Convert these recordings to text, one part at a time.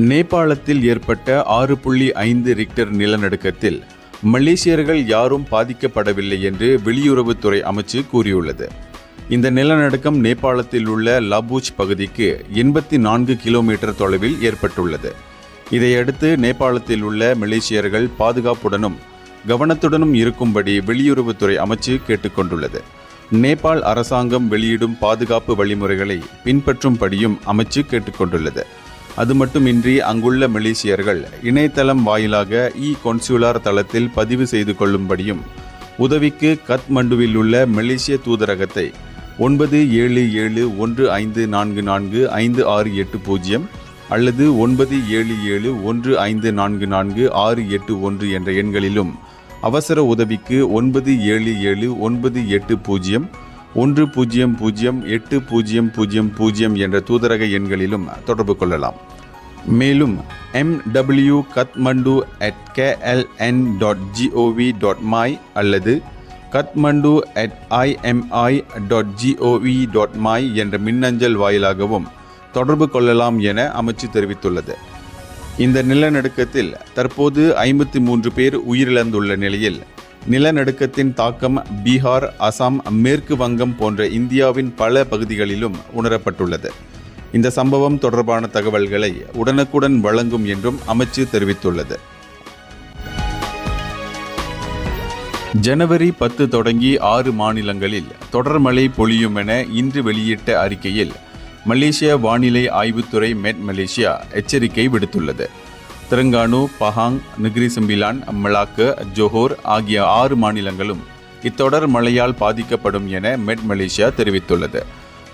நேபாளத்தில் ஏற்பட்ட 6.5 ரிக்டர் நிலநடுக்கத்தில் மலேசியர்கள் யாரும் பாதிக்கப்படவில்லை என்று வெளியுறவுத்துறை அமைச்சு கூறியுள்ளது. இந்த நிலநடுக்கம் நேபாளத்தில் உள்ள லபூச் பகுதிக்கு 84 கிலோமீட்டர் தொலைவில் ஏற்பட்டுள்ளது. இதையடுத்து நேபாளத்தில் உள்ள மலேசியர்கள் பாதுகாப்புடனும் கவனத்துடனும் இருக்கும்படி வெளியுறவுத்துறை அமைச்சு கேட்டுக்கொண்டுள்ளது. நேபாள் அரசாங்கம் வெளியிடும் பாதுகாப்பு வழிமுறைகளை பின்பற்றும்படியும் அமைச்சு கேட்டுக்கொண்டுள்ளது. அது மட்டுமின்றி அங்குள்ள மலேசியர்கள் இணையதளம் வாயிலாக கான்சுலார் தளத்தில் பதிவு செய்து கொள்ளும்படியும் உதவிக்கு கத்மண்டுவில் உள்ள மலேசிய தூதரகத்தை 9771544568 அல்லது 9771544681 என்ற எண்களிலும் அவசர உதவிக்கு 979801008000 என்ற தூதரக எண்களிலும் தொடர்பு கொள்ளலாம். மேலும் mw@kln.gov.my அல்லது kathmandu@imi.gov.my என்ற மின்னஞ்சல் வாயிலாகவும் தொடர்பு கொள்ளலாம் என அமைச்சு தெரிவித்துள்ளது. இந்த நிலநடுக்கத்தில் தற்போது 53 பேர் உயிரிழந்துள்ள நிலையில் நிலநடுக்கத்தின் தாக்கம் பீகார், அசாம், மேற்கு வங்கம் போன்ற இந்தியாவின் பல பகுதிகளிலும் உணரப்பட்டுள்ளது. இந்த சம்பவம் தொடர்பான தகவல்களை உடனுக்குடன் வழங்கும் என்றும் அமைச்சு தெரிவித்துள்ளது. ஜனவரி 10 தொடங்கி 6 மாநிலங்களில் தொடர் மழை பொழியும் என இன்று வெளியிட்ட அறிக்கையில் மலேசிய வானிலை ஆய்வுத்துறை மெட் மலேசியா எச்சரிக்கை விடுத்துள்ளது. Terengganu, Pahang, Negeri Sembilan, Malacca, Johor ஆகிய 6 மாநிலங்களும் இத்தொடர் மழையால் பாதிக்கப்படும் என மெட் மலேசியா தெரிவித்துள்ளது.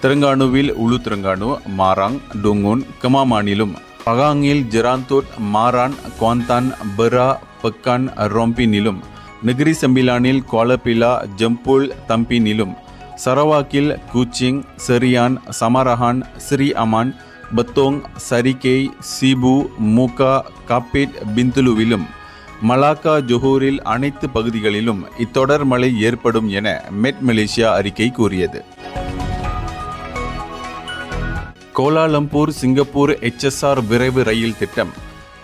தெலங்கானுவில் உளு தெலங்கானு, மாராங், டுங்கூன், கமாமானிலும், பகாங்கில் Jerantut, Maran, Kuantan, Bera, Pekan, ரொம்பினிலும், நெகிரி செம்பிலானில் குவாலபிலா, ஜம்பூல், தம்பினிலும், சரவாக்கில் Kuching, Serian, Samarahan, Sri Aman, Betong, Sarikei, Sibu, Mukah, Kapit, பிந்துலுவிலும், மலாக்கா, ஜோஹூரில் அனைத்து பகுதிகளிலும் இத்தொடர் மழை ஏற்படும் என மெட் மலேசியா அறிக்கை கூறியது. கோலாலம்பூர் சிங்கப்பூர் HSR விரைவு ரயில் திட்டம்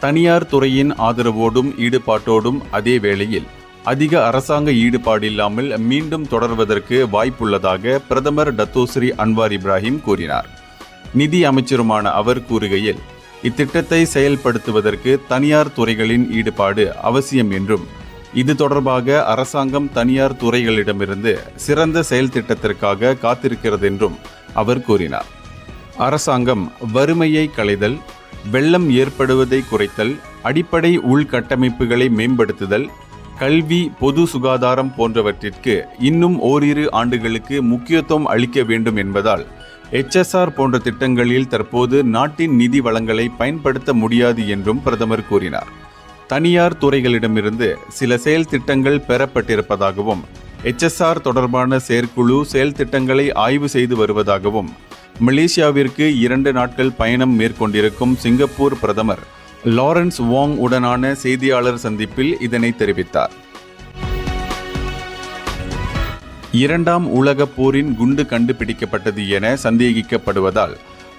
தனியார் துறையின் ஆதரவோடும் ஈடுபாட்டோடும் அதே வேளையில் அதிக அரசாங்க ஈடுபாடில்லாமல் மீண்டும் தொடர்வதற்கு வாய்ப்புள்ளதாக பிரதமர் டத்தோஸ்ரீ அன்வார் இப்ராஹிம் கூறினார். நிதி அமைச்சருமான அவர் கூறுகையில், இத்திட்டத்தை செயல்படுத்துவதற்கு தனியார் துறைகளின் ஈடுபாடு அவசியம் என்றும் இது தொடர்பாக அரசாங்கம் தனியார் துறைகளிடமிருந்து சிறந்த செயல் திட்டத்திற்காக காத்திருக்கிறது என்றும் அவர் கூறினார். அரசாங்கம் வறுமையை களைதல், வெள்ளம் ஏற்படுவதை குறைத்தல், அடிப்படை உள்கட்டமைப்புகளை மேம்படுத்துதல், கல்வி, பொது சுகாதாரம் போன்றவற்றிற்கு இன்னும் ஓரிரு ஆண்டுகளுக்கு முக்கியத்துவம் அளிக்க வேண்டும் என்பதால் HSR போன்ற திட்டங்களில் தற்போது நாட்டின் நிதி வளங்களை பயன்படுத்த முடியாது என்றும் பிரதமர் கூறினார். தனியார் துறைகளிடமிருந்து சில செயல் திட்டங்கள் பெறப்பட்டிருப்பதாகவும் HSR தொடர்பான செயற்குழு செயல் திட்டங்களை ஆய்வு செய்து வருவதாகவும் மலேசியாவிற்கு 2 நாட்கள் பயணம் மேற்கொண்டிருக்கும் சிங்கப்பூர் பிரதமர் லாரன்ஸ் வாங் உடனான செய்தியாளர் சந்திப்பில் இதனை தெரிவித்தார். 2ஆம் உலகப் போரின் குண்டு கண்டுபிடிக்கப்பட்டது என சந்தேகிக்கப்படுவதால்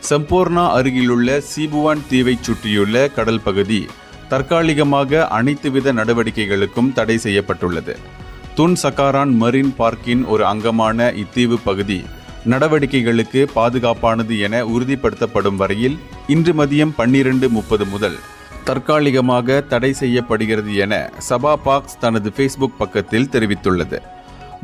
சம்போர்னா அருகிலுள்ள சீபுவான் தீவைச் சுற்றியுள்ள கடல் பகுதி தற்காலிகமாக அனைத்துவித நடவடிக்கைகளுக்கும் தடை செய்யப்பட்டுள்ளது. துன் சகாரான் மரீன் பார்க்கின் ஒரு அங்கமான இத்தீவு பகுதி நடவடிக்கைகளுக்கு பாதுகாப்பானது என உறுதிப்படுத்தப்படும் வரையில் இன்று மதியம் 12:30 முதல் தற்காலிகமாக தடை செய்யப்படுகிறது என சபா பாக்ஸ் தனது ஃபேஸ்புக் பக்கத்தில் தெரிவித்துள்ளது.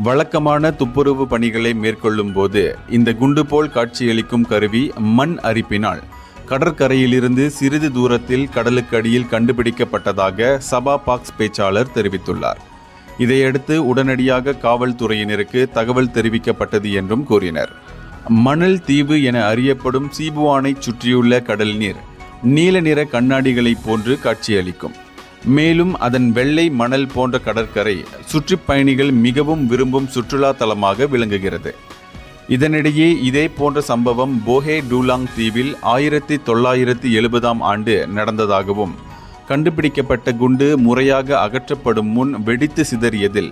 வழக்கமான துப்புரவு பணிகளை மேற்கொள்ளும் போது இந்த குண்டு போல் காட்சியளிக்கும் கருவி மண் அரிப்பினால் கடற்கரையிலிருந்து சிறிது தூரத்தில் கடலுக்கு அடியில் கண்டுபிடிக்கப்பட்டதாக சபா பாக்ஸ் பேச்சாளர் தெரிவித்துள்ளார். இதையடுத்து உடனடியாக காவல்துறையினருக்கு தகவல் தெரிவிக்கப்பட்டது என்றும் கூறினர். மணல் தீவு என அறியப்படும் சீபுவானை சுற்றியுள்ள கடல் நீர் நீல நிற கண்ணாடிகளை போன்று காட்சியளிக்கும். மேலும் அதன் வெள்ளை மணல் போன்ற கடற்கரை சுற்றுப்பயணிகள் மிகவும் விரும்பும் சுற்றுலா தலமாக விளங்குகிறது. இதனிடையே இதே போன்ற சம்பவம் போஹே டூலாங் தீவில் 1970ஆம் ஆண்டு நடந்ததாகவும் கண்டுபிடிக்கப்பட்ட குண்டு முறையாக அகற்றப்படும் முன் வெடித்து சிதறியதில்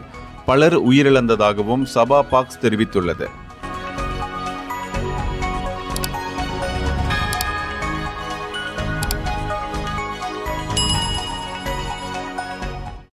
பலர் உயிரிழந்ததாகவும் சபா பாக்ஸ் தெரிவித்துள்ளது.